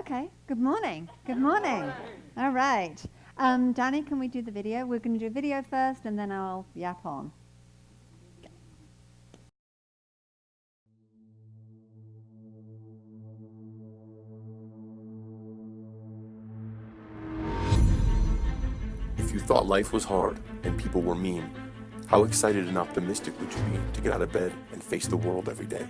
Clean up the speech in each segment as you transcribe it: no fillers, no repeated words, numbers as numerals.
Okay, good morning. Good morning. All right. Danny, can we do the video? We're going to do video first and then I'll yap on. If you thought life was hard and people were mean, how excited and optimistic would you be to get out of bed and face the world every day?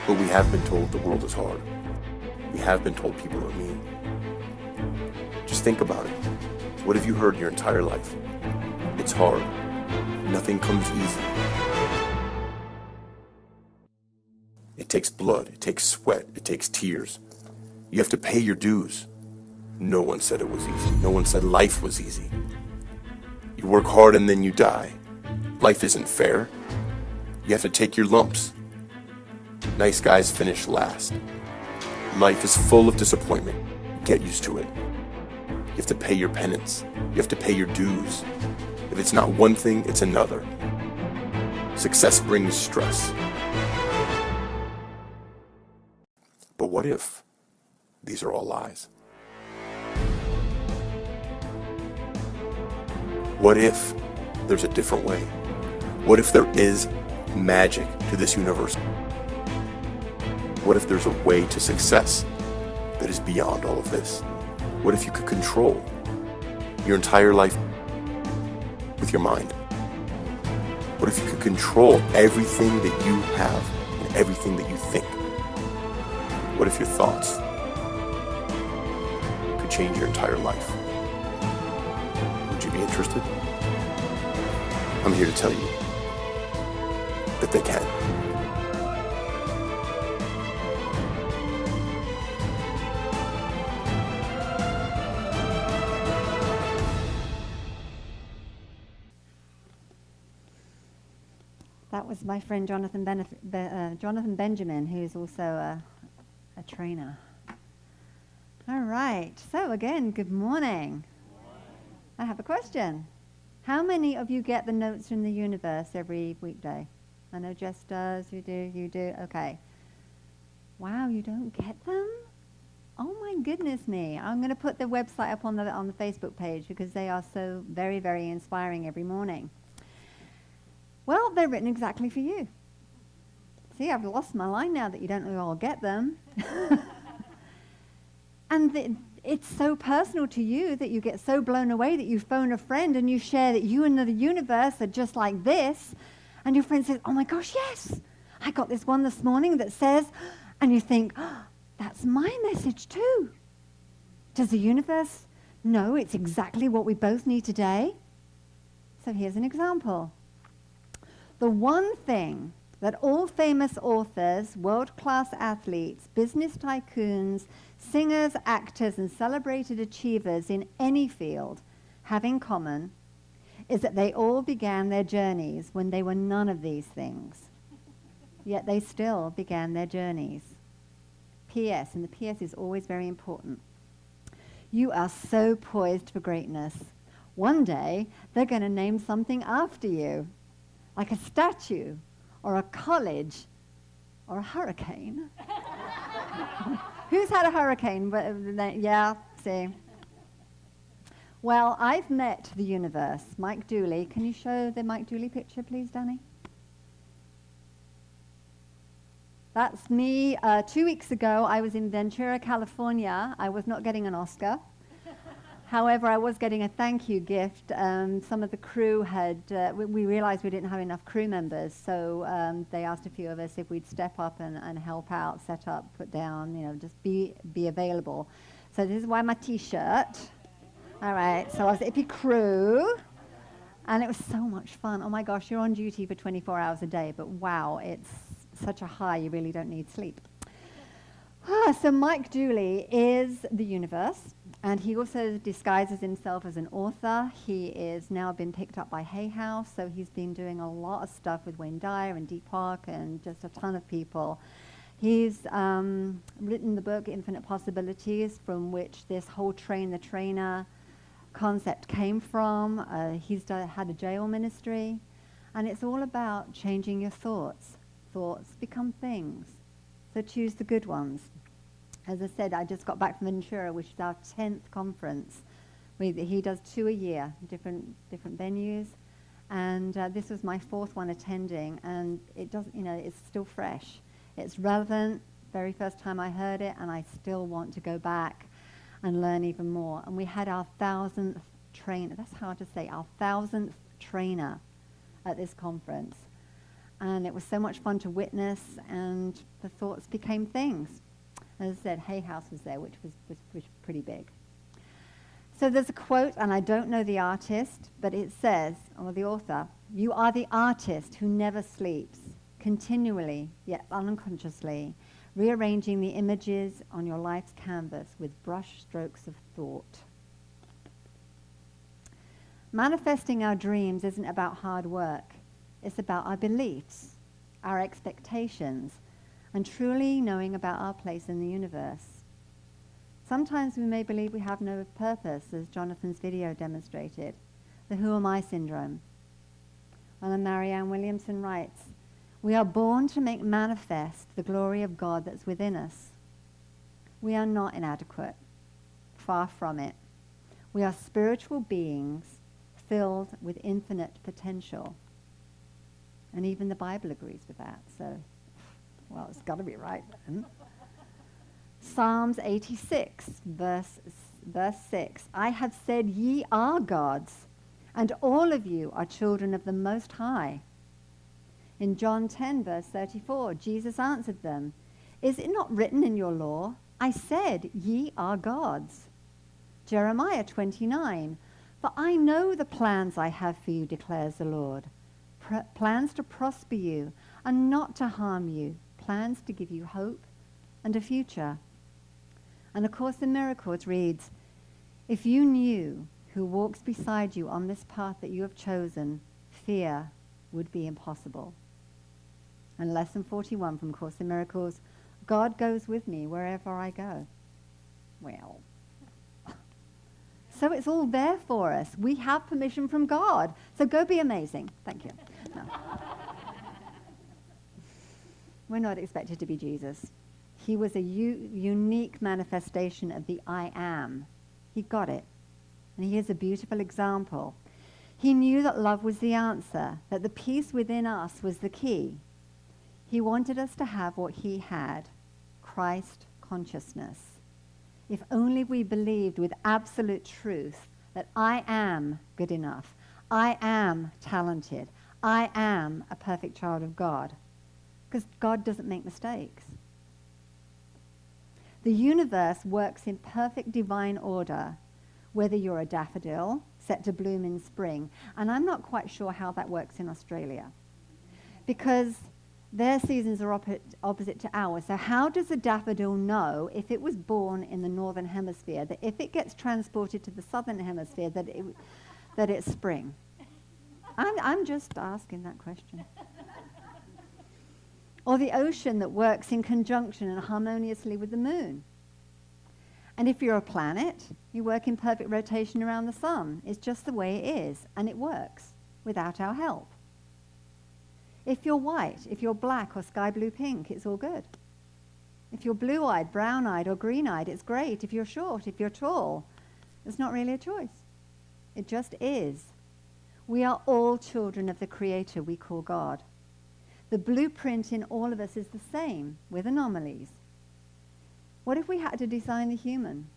But we have been told the world is hard. We have been told people are mean. Just think about it. What have you heard your entire life? It's hard. Nothing comes easy. It takes blood, it takes sweat, it takes tears. You have to pay your dues. No one said it was easy. No one said life was easy. You work hard and then you die. Life isn't fair. You have to take your lumps. Nice guys finish last. Life is full of disappointment. Get used to it. You have to pay your penance. You have to pay your dues. If it's not one thing, it's another. Success brings stress. But what if these are all lies? What if there's a different way? What if there is magic to this universe? What if there's a way to success that is beyond all of this? What if you could control your entire life with your mind? What if you could control everything that you have and everything that you think? What if your thoughts could change your entire life? Would you be interested? I'm here to tell you that they can. That was my friend Jonathan Benjamin, who's also a trainer. All right. So again, good morning. I have a question. How many of you get the notes from the universe every weekday? I know Jess does, you do, okay. Wow, you don't get them? Oh my goodness me. I'm going to put the website up on the Facebook page because they are so very, very inspiring every morning. Well, they're written exactly for you. See, I've lost my line now that you don't all get them. And it's so personal to you that you get so blown away that you phone a friend and you share that you and the universe are just like this. And your friend says, oh my gosh, yes, I got this one this morning that says, and you think, oh, that's my message too. Does the universe know it's exactly what we both need today? So here's an example. The one thing that all famous authors, world-class athletes, business tycoons, singers, actors, and celebrated achievers in any field have in common is that they all began their journeys when they were none of these things. Yet they still began their journeys. P.S., and the P.S. is always very important. You are so poised for greatness. One day, they're going to name something after you, like a statue, or a college, or a hurricane. Who's had a hurricane? Yeah, see. Well, I've met the universe. Mike Dooley. Can you show the Mike Dooley picture, please, Danny? That's me. 2 weeks ago, I was in Ventura, California. I was not getting an Oscar. However, I was getting a thank you gift. Some of the crew had, we realized we didn't have enough crew members, so they asked a few of us if we'd step up and help out, set up, put down, just be available. So this is why my t-shirt. All right, so I was Ippy crew, and it was so much fun. Oh my gosh, you're on duty for 24 hours a day, but wow, it's such a high, you really don't need sleep. So Mike Dooley is the universe. And he also disguises himself as an author. He is now been picked up by Hay House, so he's been doing a lot of stuff with Wayne Dyer and Deep Park and just a ton of people. He's written the book Infinite Possibilities, from which this whole train the trainer concept came from. He's had a jail ministry, and it's all about changing your thoughts. Thoughts become things. So choose the good ones. As I said, I just got back from Ventura, which is our 10th conference. He does 2 a year, different venues. And this was my 4th one attending, and it doesn't, it's still fresh. It's relevant, very first time I heard it, and I still want to go back and learn even more. And we had our 1,000th trainer, that's hard to say, our 1,000th trainer at this conference. And it was so much fun to witness, and the thoughts became things. As I said, Hay House was there, which was pretty big. So there's a quote, and I don't know the artist, but it says, or the author, "You are the artist who never sleeps, continually, yet unconsciously, rearranging the images on your life's canvas with brush strokes of thought." Manifesting our dreams isn't about hard work. It's about our beliefs, our expectations, and truly knowing about our place in the universe. Sometimes we may believe we have no purpose, as Jonathan's video demonstrated, the who am I syndrome. Well, and Marianne Williamson writes, "We are born to make manifest the glory of God that's within us. We are not inadequate, far from it. We are spiritual beings filled with infinite potential." And even the Bible agrees with that, so, well, it's got to be right then. Psalms 86, verse 6, "I have said ye are gods, and all of you are children of the Most High." In John 10, verse 34, Jesus answered them, "Is it not written in your law, I said ye are gods?" Jeremiah 29, "For I know the plans I have for you, declares the Lord. Plans to prosper you and not to harm you, plans to give you hope and a future." And of course, in Miracles reads, "If you knew who walks beside you on this path that you have chosen, fear would be impossible." And lesson 41 from Course in Miracles, "God goes with me wherever I go." Well, so it's all there for us. We have permission from God. So go be amazing. Thank you. No. We're not expected to be Jesus. He was a unique manifestation of the I am. He got it. And he is a beautiful example. He knew that love was the answer, that the peace within us was the key. He wanted us to have what he had, Christ consciousness. If only we believed with absolute truth that I am good enough, I am talented, I am a perfect child of God. Because God doesn't make mistakes. The universe works in perfect divine order, whether you're a daffodil set to bloom in spring. And I'm not quite sure how that works in Australia, because their seasons are opposite to ours. So how does a daffodil know, if it was born in the northern hemisphere, that if it gets transported to the southern hemisphere, that it's spring? I'm just asking that question. Or the ocean that works in conjunction and harmoniously with the moon. And if you're a planet, you work in perfect rotation around the sun. It's just the way it is, and it works without our help. If you're white, if you're black or sky blue pink, it's all good. If you're blue-eyed, brown-eyed or green-eyed, it's great. If you're short, if you're tall, it's not really a choice. It just is. We are all children of the Creator we call God. The blueprint in all of us is the same, with anomalies. What if we had to design the human?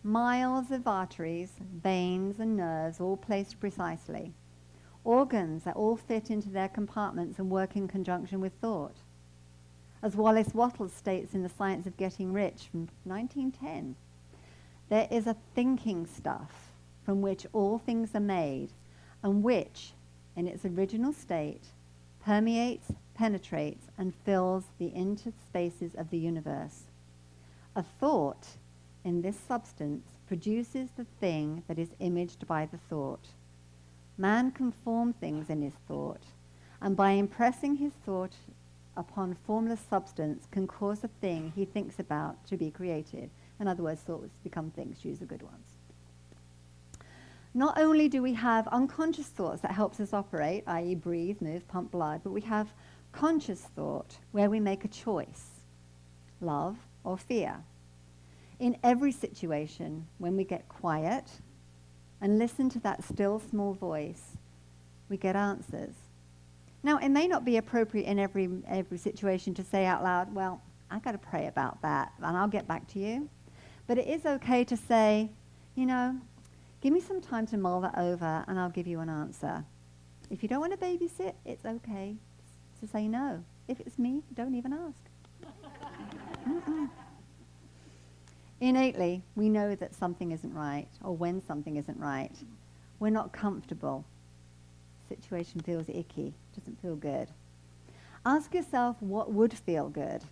Miles of arteries, veins and nerves all placed precisely. Organs that all fit into their compartments and work in conjunction with thought. As Wallace Wattles states in The Science of Getting Rich from 1910, there is a thinking stuff from which all things are made, and which, in its original state, permeates, penetrates, and fills the interspaces of the universe. A thought in this substance produces the thing that is imaged by the thought. Man can form things in his thought, and by impressing his thought upon formless substance can cause a thing he thinks about to be created. In other words, thoughts become things. Choose the good ones. Not only do we have unconscious thoughts that helps us operate, i.e. breathe, move, pump blood, but we have conscious thought where we make a choice. love, or fear. In every situation, when we get quiet and listen to that still small voice, we get answers. Now, it may not be appropriate in every situation to say out loud, well, I've got to pray about that, and I'll get back to you. But it is okay to say, give me some time to mull that over, and I'll give you an answer. If you don't want to babysit, it's okay to say no. If it's me, don't even ask. Innately, we know that something isn't right, or when something isn't right. We're not comfortable. Situation feels icky, doesn't feel good. Ask yourself what would feel good.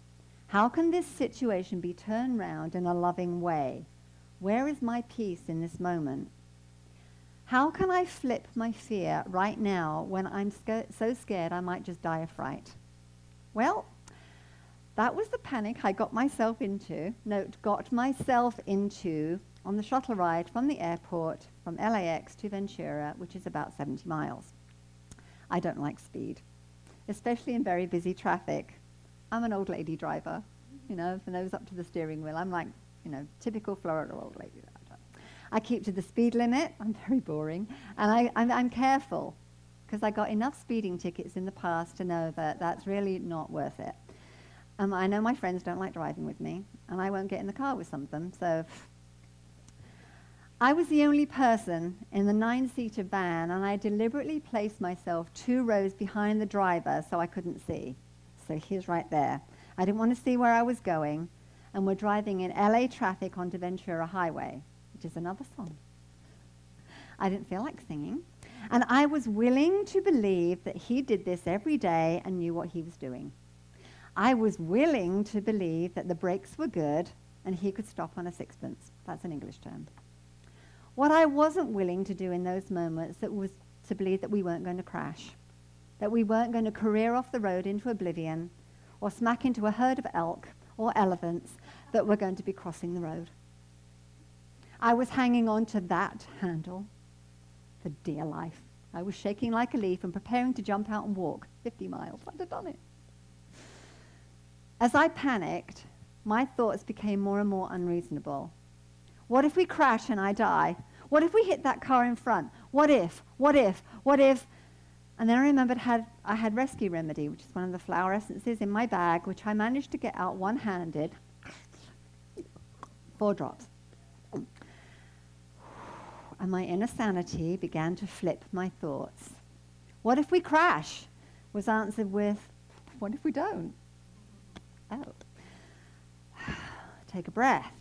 How can this situation be turned round in a loving way? Where is my peace in this moment? How can I flip my fear right now when I'm so scared I might just die of fright? Well, that was the panic I got myself into on the shuttle ride from the airport from LAX to Ventura, which is about 70 miles. I don't like speed, especially in very busy traffic. I'm an old lady driver, the nose up to the steering wheel. I'm like, typical Florida old lady driver. I keep to the speed limit. I'm very boring. And I'm careful because I got enough speeding tickets in the past to know that that's really not worth it. I know my friends don't like driving with me, and I won't get in the car with some of them. So I was the only person in the 9-seater van, and I deliberately placed myself 2 rows behind the driver so I couldn't see. So he's right there. I didn't want to see where I was going, and we're driving in LA traffic onto Ventura Highway, which is another song. I didn't feel like singing, and I was willing to believe that he did this every day and knew what he was doing. I was willing to believe that the brakes were good and he could stop on a sixpence. That's an English term. What I wasn't willing to do in those moments was to believe that we weren't going to crash, that we weren't going to career off the road into oblivion or smack into a herd of elk or elephants that were going to be crossing the road. I was hanging on to that handle for dear life. I was shaking like a leaf and preparing to jump out and walk 50 miles. I'd have done it. As I panicked, my thoughts became more and more unreasonable. What if we crash and I die? What if we hit that car in front? What if? What if? What if? And then I remembered I had Rescue Remedy, which is one of the flower essences in my bag, which I managed to get out one-handed. 4 drops. And my inner sanity began to flip my thoughts. What if we crash? Was answered with, what if we don't? Oh. Take a breath.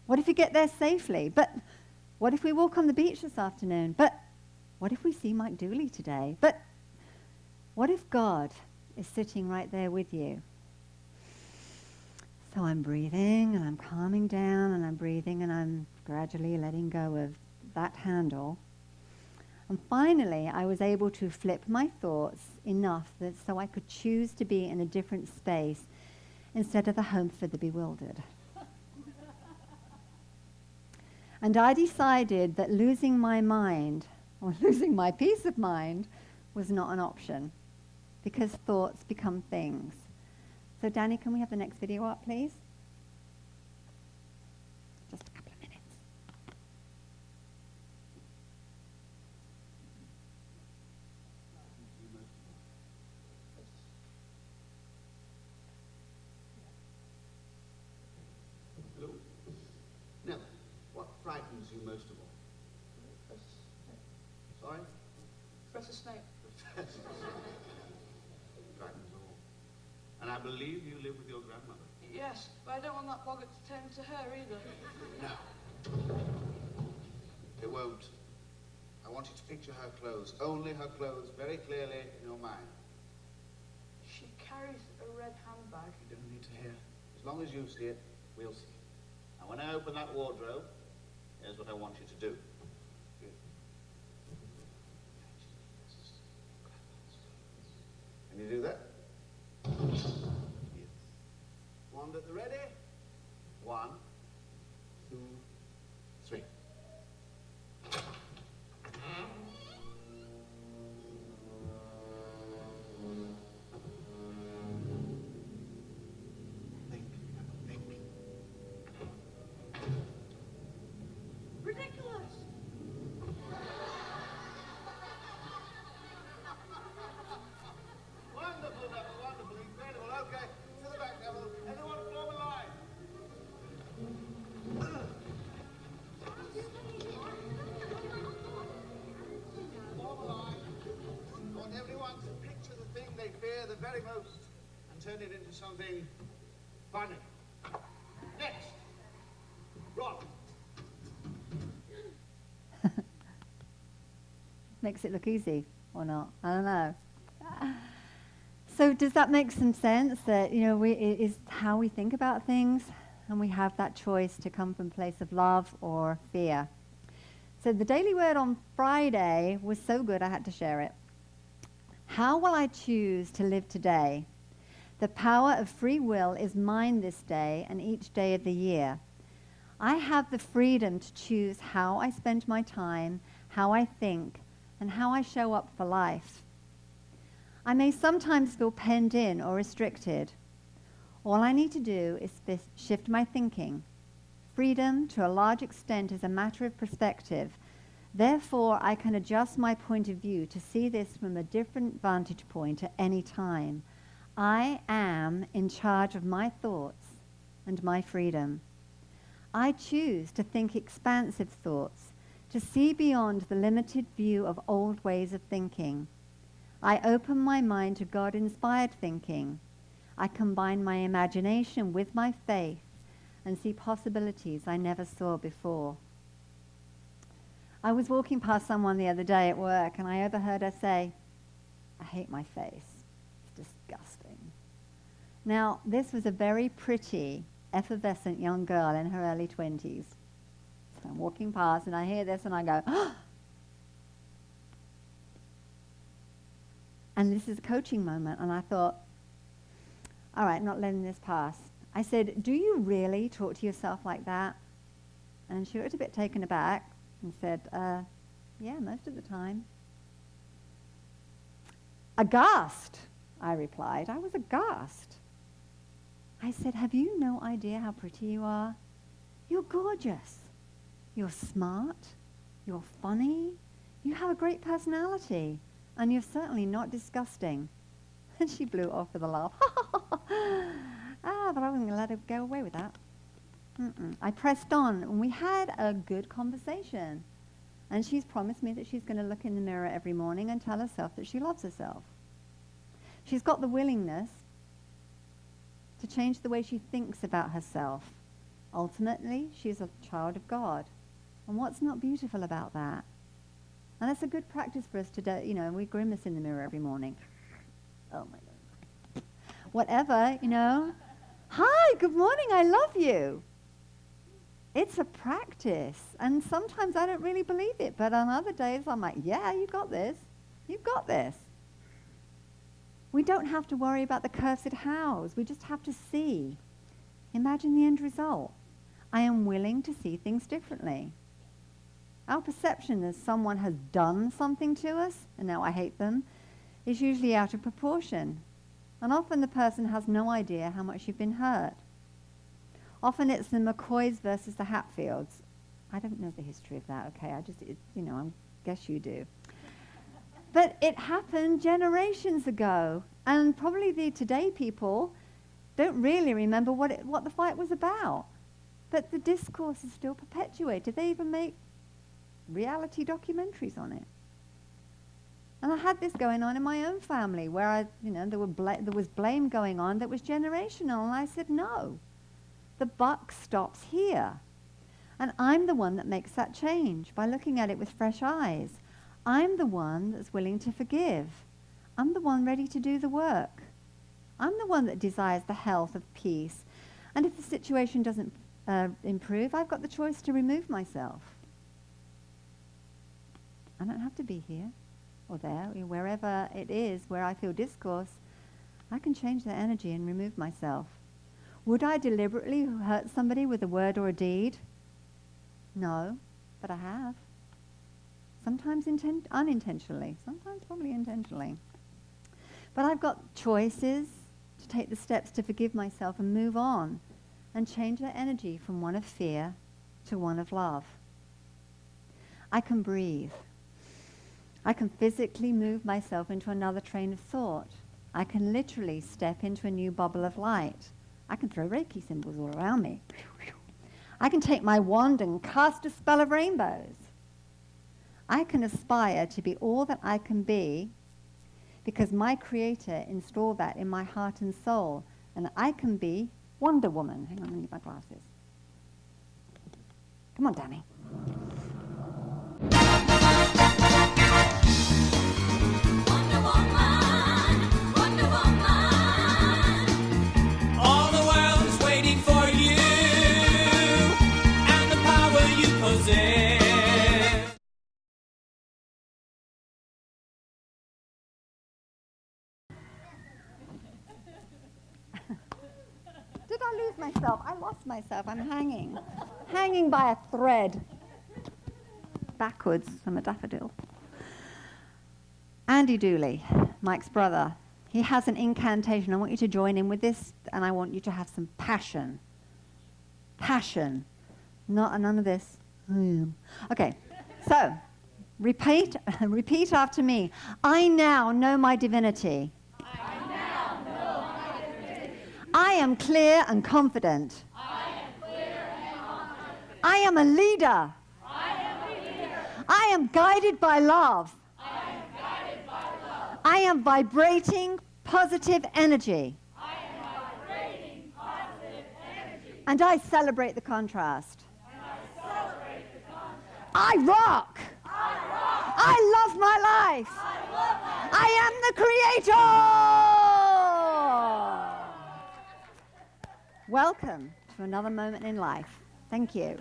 What if we get there safely? But what if we walk on the beach this afternoon? But what if we see Mike Dooley today? But what if God is sitting right there with you? So I'm breathing and I'm calming down and I'm breathing and I'm gradually letting go of that handle. And finally, I was able to flip my thoughts enough that so I could choose to be in a different space instead of the home for the bewildered. And I decided that losing my mind, or losing my peace of mind, was not an option, because thoughts become things. So Danny, can we have the next video up, please? Just a couple of minutes. Hello. Now, what frightens you most of all? Sorry? Professor Snape. Frightens all. And I believe you live with your grandmother. Yes, but I don't want that boggart to turn to her either. No. It won't. I want you to picture her clothes, only her clothes, very clearly in your mind. She carries a red handbag. You don't need to hear. As long as you see it, we'll see it. Now, when I open that wardrobe, here's what I want you to do. Can you do that? Yes. Wand at the ready. 1, 2, 3. Think. very most and turn it into something funny. Next. Rock. Makes it look easy or not? I don't know. So does that make some sense that, it is how we think about things, and we have that choice to come from a place of love or fear? So the daily word on Friday was so good I had to share it. How will I choose to live today? The power of free will is mine this day and each day of the year. I have the freedom to choose how I spend my time, how I think, and how I show up for life. I may sometimes feel penned in or restricted. All I need to do is shift my thinking. Freedom, to a large extent, is a matter of perspective. Therefore, I can adjust my point of view to see this from a different vantage point at any time. I am in charge of my thoughts and my freedom. I choose to think expansive thoughts, to see beyond the limited view of old ways of thinking. I open my mind to God-inspired thinking. I combine my imagination with my faith and see possibilities I never saw before. I was walking past someone the other day at work, and I overheard her say, "I hate my face. It's disgusting." Now, this was a very pretty, effervescent young girl in her early 20s. So I'm walking past, and I hear this, and I go, "Oh!" And this is a coaching moment, and I thought, all right, not letting this pass. I said, "Do you really talk to yourself like that?" And she looked a bit taken aback and said, "Yeah, most of the time." Aghast, I replied. I was aghast. I said, "Have you no idea how pretty you are? You're gorgeous. You're smart. You're funny. You have a great personality. And you're certainly not disgusting." And she blew off with a laugh. But I wasn't going to let her go away with that. I pressed on, and we had a good conversation. And she's promised me that she's going to look in the mirror every morning and tell herself that she loves herself. She's got the willingness to change the way she thinks about herself. Ultimately, she's a child of God. And what's not beautiful about that? And that's a good practice for us to do. We grimace in the mirror every morning. Oh, my God. Whatever, "Hi, good morning, I love you." It's a practice. And sometimes I don't really believe it. But on other days, I'm like, "Yeah, you got this. You've got this." We don't have to worry about the cursed hows. We just have to see. Imagine the end result. I am willing to see things differently. Our perception that someone has done something to us, and now I hate them, is usually out of proportion. And often the person has no idea how much you've been hurt. Often it's the McCoys versus the Hatfields. I don't know the history of that, okay? I guess you do. But it happened generations ago. And probably the today people don't really remember what the fight was about. But the discourse is still perpetuated. They even make reality documentaries on it. And I had this going on in my own family where there was blame going on that was generational. And I said, no, the buck stops here. And I'm the one that makes that change by looking at it with fresh eyes. I'm the one that's willing to forgive. I'm the one ready to do the work. I'm the one that desires the health of peace. And if the situation doesn't improve, I've got the choice to remove myself. I don't have to be here or there, wherever it is where I feel discourse. I can change the energy and remove myself. Would I deliberately hurt somebody with a word or a deed? No, but I have. Sometimes unintentionally, sometimes probably intentionally. But I've got choices to take the steps to forgive myself and move on and change the energy from one of fear to one of love. I can breathe. I can physically move myself into another train of thought. I can literally step into a new bubble of light. I can throw Reiki symbols all around me. I can take my wand and cast a spell of rainbows. I can aspire to be all that I can be because my Creator installed that in my heart and soul, and I can be Wonder Woman. Hang on, let me get my glasses. Come on, Danny. Wonder Woman, Wonder Woman. All the world's waiting for you and the power you possess. Did I lose myself? I lost myself. I'm hanging by a thread. Backwards from a daffodil. Andy Dooley, Mike's brother, he has an incantation. I want you to join in with this, and I want you to have some passion. Passion. None of this. Okay, so repeat after me. I now know my divinity. I am clear and confident. I am a leader. I am guided by love. I am vibrating positive energy. And I celebrate the contrast. I rock. I love my life. I am the creator. Welcome to another moment in life. Thank you.